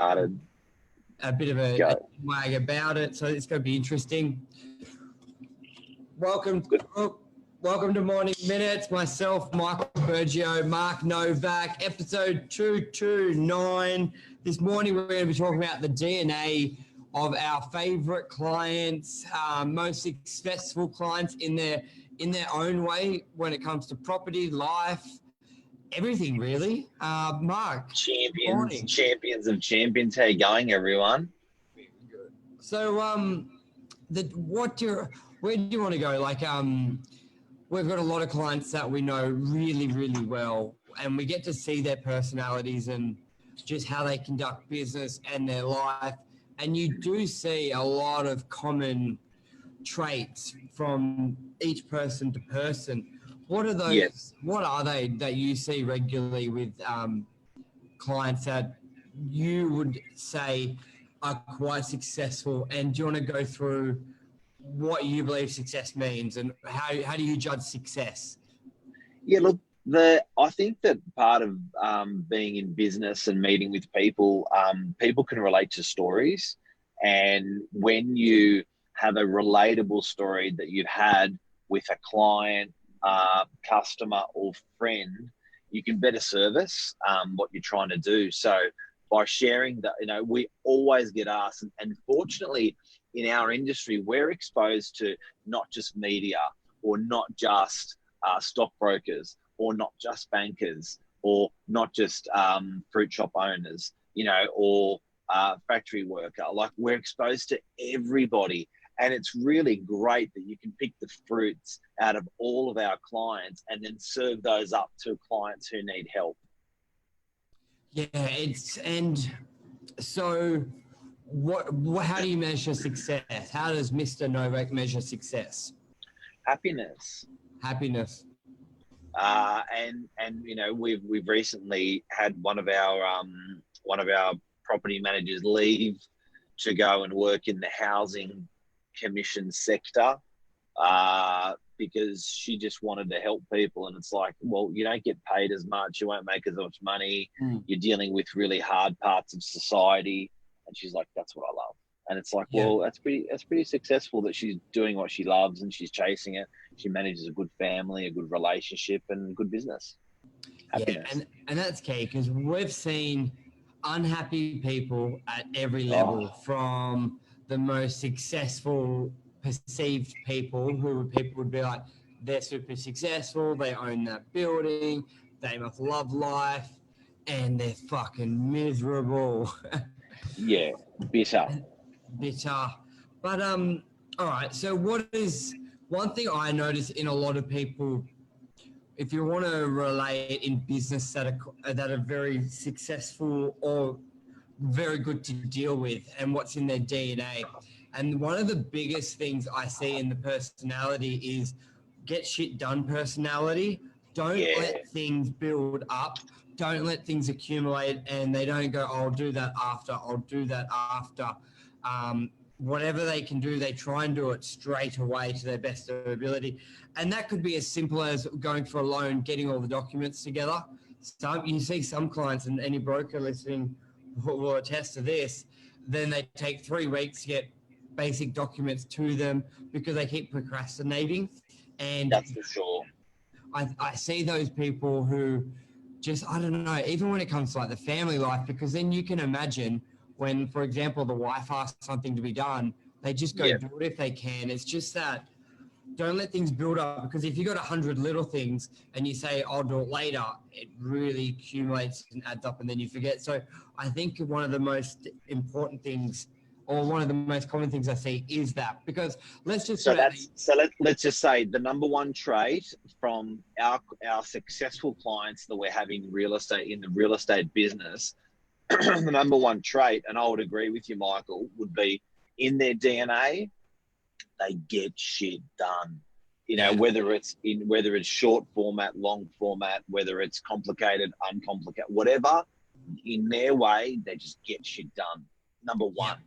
started. A bit of a Go. wag about it, so it's going to be interesting. Welcome to Morning Minutes. Myself, Michael Bergio, Mark Novak, episode 229. This morning we're going to be talking about the DNA of our favourite clients, most successful clients in their own way when it comes to property, life, everything really. Mark, Champions of champions. How you going, everyone? so where do you want to go? Like, we've got a lot of clients that we know really, really well, and we get to see their personalities and just how they conduct business and their life. And you do see a lot of common traits from each person to person. What are those? Yes. What are they that you see regularly with clients that you would say are quite successful? And do you want to go through what you believe success means and how do you judge success? Yeah, look, I think that part of being in business and meeting with people, people can relate to stories. And when you have a relatable story that you've had with a client, customer or friend, you can better service what you're trying to do. So by sharing that, we always get asked, and fortunately in our industry, we're exposed to not just media or not just stockbrokers or not just bankers or not just fruit shop owners, or factory worker. Like, we're exposed to everybody. And it's really great that you can pick the fruits out of all of our clients and then serve those up to clients who need help. Yeah, and so how do you measure success? How does Mr. Novak measure success? Happiness. And we've recently had one of our property managers leave to go and work in the housing commission sector because she just wanted to help people. And it's like, well, you don't get paid as much, you won't make as much money, you're dealing with really hard parts of society. And she's like, that's what I love. And it's like, well, that's pretty successful that she's doing what she loves and she's chasing it. She manages a good family, a good relationship, and good business. Happiness. Yeah, and that's key, because we've seen unhappy people at every level, from the most successful perceived people would be like, they're super successful, they own that building, they must love life, and they're fucking miserable. Yeah, bitter. But all right, so what is one thing I notice in a lot of people, if you want to relate in business that are very successful or very good to deal with, and what's in their DNA. And one of the biggest things I see in the personality is get shit done personality. Don't let things build up. Don't let things accumulate, and they don't go, I'll do that after. Whatever they can do, they try and do it straight away to their best of their ability. And that could be as simple as going for a loan, getting all the documents together. You see some clients, and any broker listening will attest to this, then they take 3 weeks to get basic documents to them because they keep procrastinating. And that's for sure. I see those people who just, I don't know, even when it comes to like the family life, because then you can imagine when, for example, the wife asks something to be done, they just go do it if they can. It's just that, don't let things build up, because if you got 100 little things and you say, I'll do it later, it really accumulates and adds up, and then you forget. So I think one of the most important things, or one of the most common things I see, is that, because let's just let's say the number one trait from our successful clients that we're having in the real estate business, the number one trait, and I would agree with you, Michael, would be in their DNA, they get shit done. Whether it's short format, long format, whether it's complicated, uncomplicated, whatever, in their way, they just get shit done. Number one.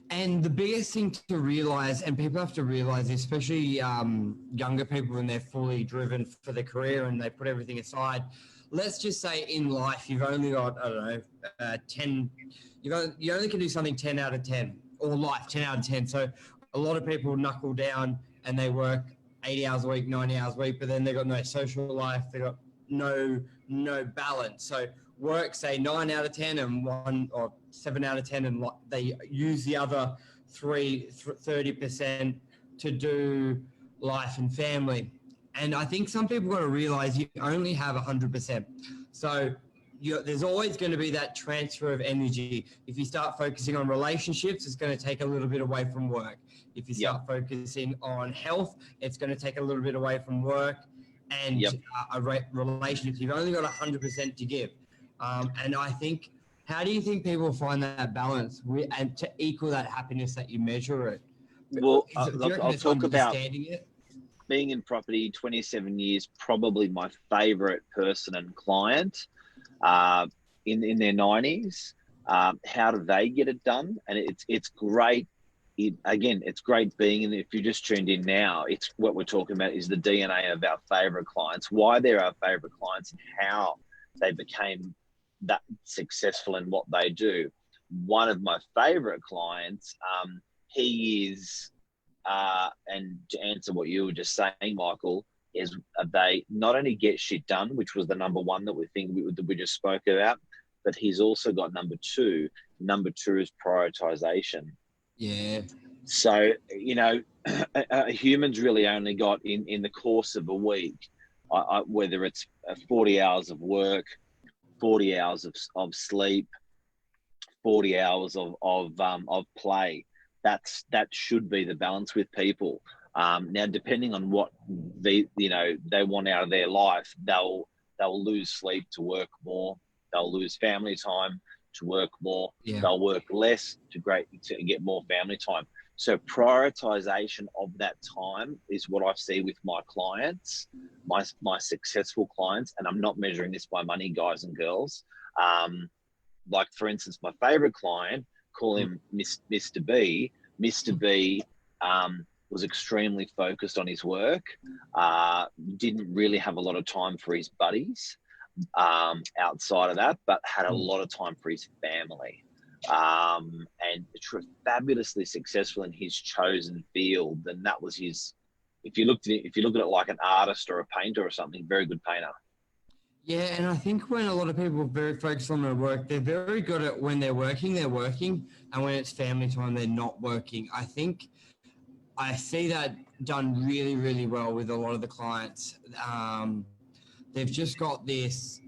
And the biggest thing to realize, and people have to realize, especially younger people when they're fully driven for their career and they put everything aside, let's just say in life, you've only got, I don't know, 10, you only can do something 10 out of 10, or life 10 out of 10. So a lot of people knuckle down and they work 80 hours a week, 90 hours a week, but then they've got no social life. They've got no balance. So work, say 9 out of 10 and 1 or 7 out of 10, and they use the other 30% to do life and family. And I think some people got to realize you only have 100%. So there's always going to be that transfer of energy. If you start focusing on relationships, it's going to take a little bit away from work. If you start focusing on health, it's going to take a little bit away from work and relationships. You've only got 100% to give. And I think, how do you think people find that balance and to equal that happiness that you measure it? Well, I'll talk about it? Being in property 27 years, probably my favorite person and client in their 90s. How do they get it done? And it's great. It's great being in. If you just tuned in now, it's what we're talking about is the DNA of our favorite clients, why they're our favorite clients, and how they became that successful in what they do. One of my favorite clients, he is, and to answer what you were just saying, Michael, is they not only get shit done, which was the number one that we just spoke about, but he's also got number two. Number two is prioritization. Yeah. So, humans really only got in the course of a week, whether it's 40 hours of work, 40 hours of sleep, 40 hours of play. That should be the balance with people. Now, depending on what they want out of their life, they'll lose sleep to work more. They'll lose family time to work more. Yeah. They'll work less to get more family time. So prioritization of that time is what I see with my clients, my successful clients, and I'm not measuring this by money, guys and girls. Like, for instance, my favorite client, call him Mr. B. Mr. B was extremely focused on his work, didn't really have a lot of time for his buddies outside of that, but had a lot of time for his family. And fabulously successful in his chosen field. And that was his, if you look at it like an artist or a painter or something, very good painter. Yeah, and I think when a lot of people are very focused on their work, they're very good at when they're working, and when it's family time, they're not working. I think I see that done really, really well with a lot of the clients. They've just got this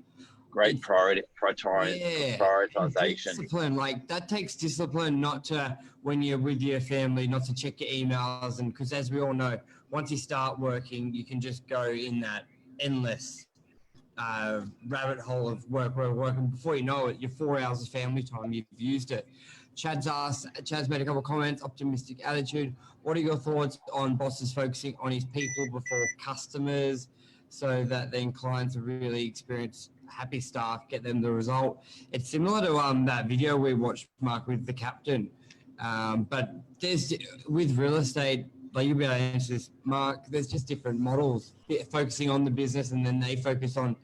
great prioritization. Discipline, like that takes discipline, not to, when you're with your family, not to check your emails. And because as we all know, once you start working, you can just go in that endless rabbit hole of work, and before you know it, your 4 hours of family time, you've used it. Chad's made a couple of comments. Optimistic attitude. What are your thoughts on bosses focusing on his people before customers, so that then clients really experience happy staff, get them the result? It's similar to that video we watched, Mark, with the captain. But there's, with real estate, like you'll be able to answer this, Mark, there's just different models, focusing on the business, and then they focus on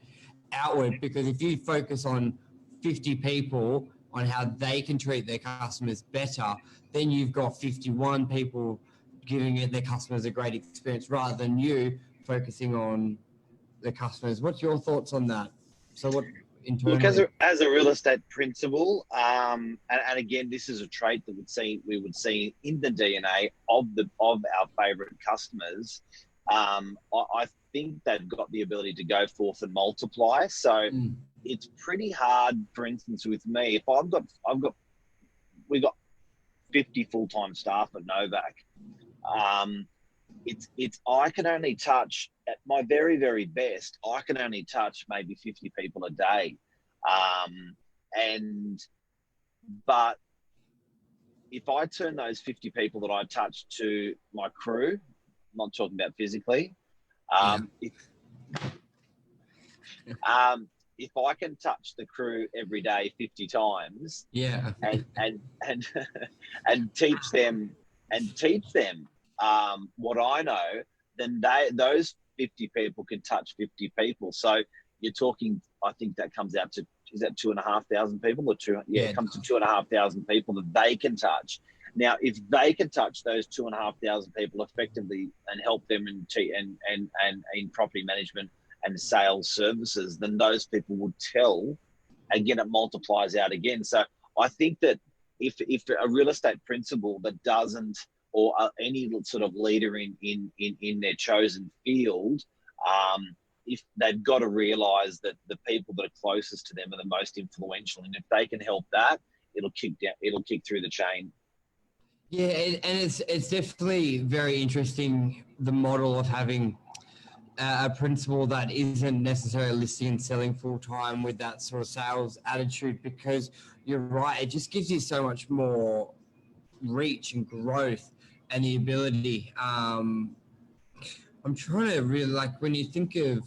outward. Because if you focus on 50 people on how they can treat their customers better, then you've got 51 people giving their customers a great experience, rather than you focusing on the customers. What's your thoughts on that? So what internally? Look, as a real estate principal, and again, this is a trait that we would see in the DNA of our favorite customers. I think they've got the ability to go forth and multiply. So it's pretty hard. For instance, with me, if we've got 50 full-time staff at Novak. I can only touch, at my very, very best, I can only touch maybe 50 people a day. But if I turn those 50 people that I touch to my crew, I'm not talking about physically, if I can touch the crew every day 50 times, and teach them what I know, then those 50 people can touch 50 people. So you're talking, I think that comes out to, is that 2,500 people or two? Yeah, it comes to 2,500 people that they can touch. Now, if they can touch those 2,500 people effectively and help them in property management and sales services, then those people would tell, again, it multiplies out again. So I think that if a real estate principal that doesn't, or any sort of leader in their chosen field, if they've got to realize that the people that are closest to them are the most influential, and if they can help that, it'll kick through the chain. Yeah, and it's definitely very interesting, the model of having a principal that isn't necessarily listing and selling full time with that sort of sales attitude, because you're right, it just gives you so much more reach and growth and the ability. I'm trying to really, like, when you think of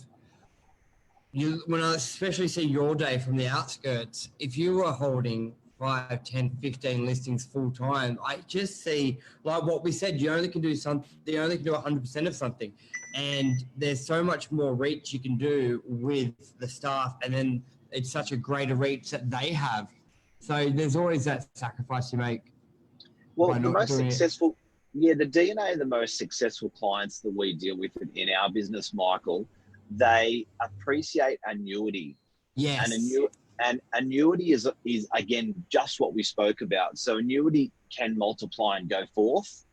you, when I especially see your day from the outskirts, if you were holding 5, 10, 15 listings full time, I just see, like what we said, you only can do something, you only can do 100% of something. And there's so much more reach you can do with the staff. And then it's such a greater reach that they have. So there's always that sacrifice you make. Well, the most successful, the DNA of the most successful clients that we deal with in our business, Michael, they appreciate annuity. Yes. And annuity is again just what we spoke about. So annuity can multiply and go forth.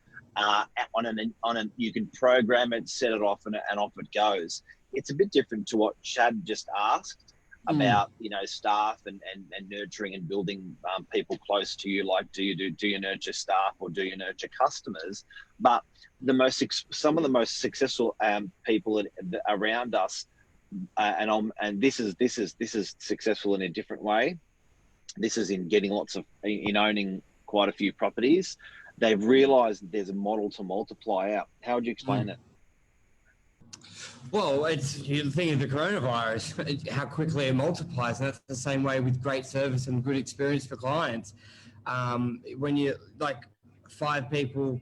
You can program it, set it off, and off it goes. It's a bit different to what Chad just asked about, staff and nurturing and building people close to you. Like, do you nurture staff or do you nurture customers? But some of the most successful people around us, and this is successful in a different way. This is in owning quite a few properties. They've realised that there's a model to multiply out. How would you explain it? Well, you're thinking of the coronavirus, how quickly it multiplies. And that's the same way with great service and good experience for clients. When you, like, 5 people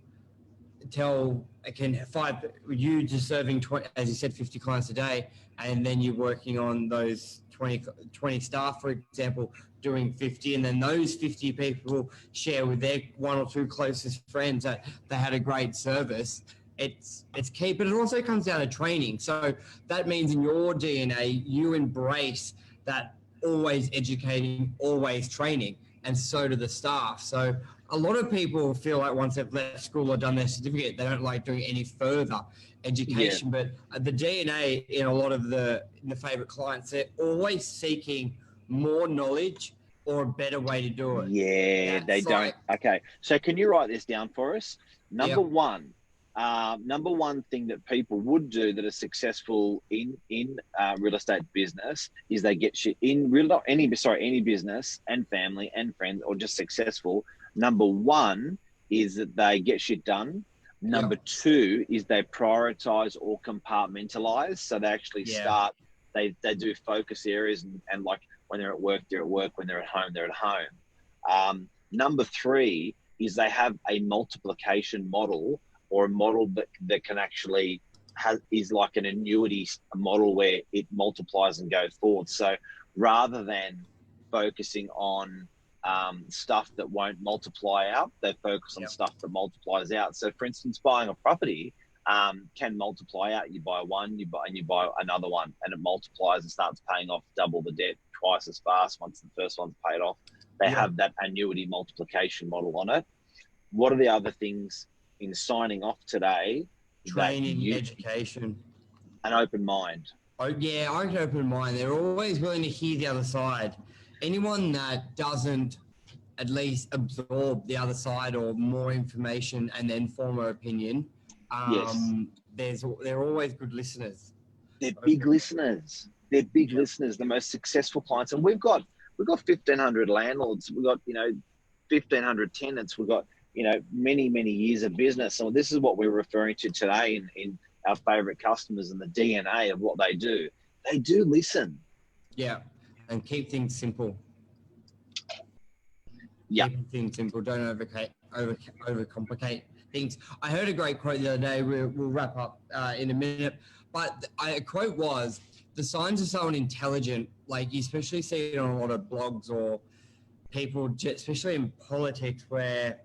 you just serving 20, as you said, 50 clients a day, and then you're working on those 20 staff, for example, doing 50, and then those 50 people share with their 1 or 2 closest friends that they had a great service. It's key, but it also comes down to training. So that means in your DNA, you embrace that always educating, always training, and so do the staff. So a lot of people feel like once they've left school or done their certificate, they don't like doing any further education. Yeah. But the DNA in a lot of the favorite clients, they're always seeking more knowledge or a better way to do it. Yeah, they don't. Okay, so can you write this down for us? Number one thing that people would do that are successful in real estate business is they get shit in any business and family and friends, or just successful. Number one is that they get shit done. Number two is they prioritize or compartmentalize. So they actually they do focus areas, and like when they're at work, they're at work. When they're at home, they're at home. Number three is they have a multiplication model, or a model that can actually is like an annuity model where it multiplies and goes forward. So rather than focusing on stuff that won't multiply out, they focus on stuff that multiplies out. So for instance, buying a property can multiply out. You buy one, you buy another one, and it multiplies and starts paying off double the debt twice as fast once the first one's paid off. They have that annuity multiplication model on it. What are the other things in signing off today? Training, education, an open mind. Oh yeah, I can open mind. They're always willing to hear the other side. Anyone that doesn't at least absorb the other side or more information and then form an opinion, they're always good listeners. They're big listeners. They're big listeners. The most successful clients, and we've got 1,500 landlords. We've got 1,500 tenants. We've got many years of business. So this is what we're referring to today in our favorite customers and the DNA of what they do. They do listen. Yeah, and keep things simple. Yeah, keep things simple. Don't overcomplicate things. I heard a great quote the other day. We'll wrap up in a minute, but a quote was, the signs of someone intelligent, like you especially see it on a lot of blogs or people, especially in politics, where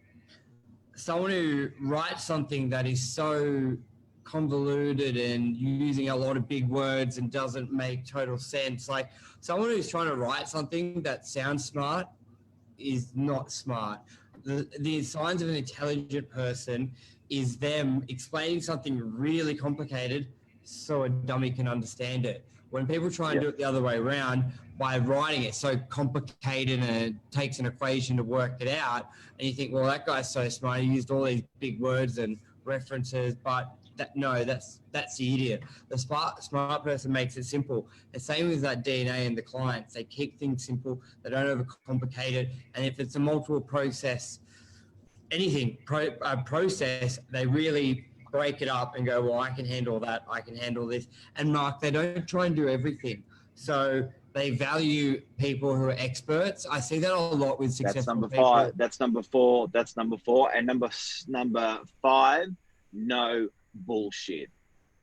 someone who writes something that is so convoluted and using a lot of big words and doesn't make total sense, like someone who's trying to write something that sounds smart is not smart. The signs of an intelligent person is them explaining something really complicated so a dummy can understand it. When people try and do it the other way around by writing it so complicated and it takes an equation to work it out, and you think, well, that guy's so smart, he used all these big words and references, but that's the idiot. The smart person makes it simple. The same with that DNA and the clients. They keep things simple. They don't overcomplicate it. And if it's a multiple process, process, they really break it up and go, well, I can handle that. I can handle this. And Mark, they don't try and do everything. So they value people who are experts. I see that a lot with successful people. That's number four. And number five, no bullshit.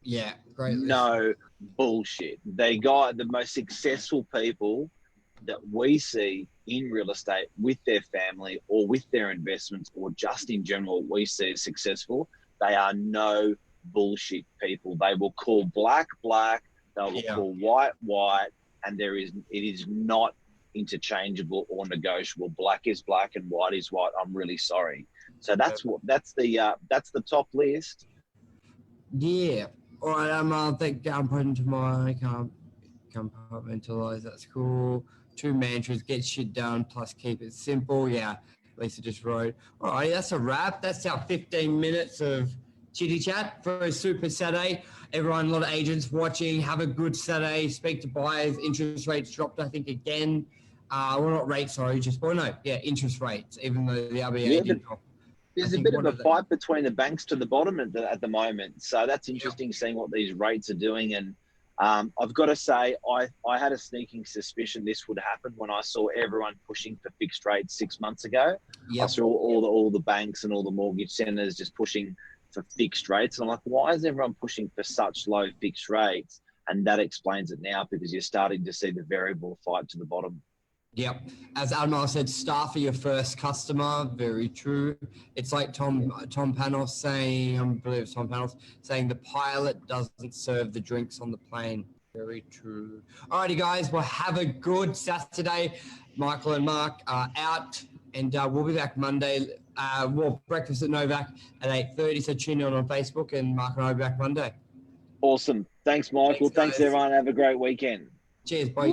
Yeah, great. No bullshit. They got the most successful people that we see in real estate with their family or with their investments or just in general we see as successful. They are no bullshit people. They will call black, black. They will call white, white. And it is not interchangeable or negotiable. Black is black and white is white. I'm really sorry. So that's the top list. Yeah. All right. I think I'm putting to my compartmentalize. That's cool. 2 mantras: get shit done, plus keep it simple. Yeah. Lisa just wrote. All right. That's a wrap. That's our 15 minutes of chitty chat for a super Saturday. Everyone, a lot of agents watching. Have a good Saturday. Speak to buyers. Interest rates dropped, I think, again. Well, not rates, sorry. Interest rates, even though the RBA did drop. There's a bit of a fight between the banks to the bottom at the moment. So that's interesting seeing what these rates are doing. And I've got to say, I had a sneaking suspicion this would happen when I saw everyone pushing for fixed rates 6 months ago. Yep. I saw all the banks and all the mortgage centers just pushing for fixed rates. And I'm like, why is everyone pushing for such low fixed rates? And that explains it now, because you're starting to see the variable fight to the bottom. Yep. As Admiral said, staff are your first customer. Very true. It's like Tom Panos saying, I believe it's Tom Panos, saying the pilot doesn't serve the drinks on the plane. Very true. Alrighty, guys. Well, have a good Saturday. Michael and Mark are out, and we'll be back Monday. Breakfast at Novak at 8:30. So tune in on Facebook, and Mark and I will be back Monday. Awesome. Thanks, Michael. Thanks everyone. Have a great weekend. Cheers. Bye.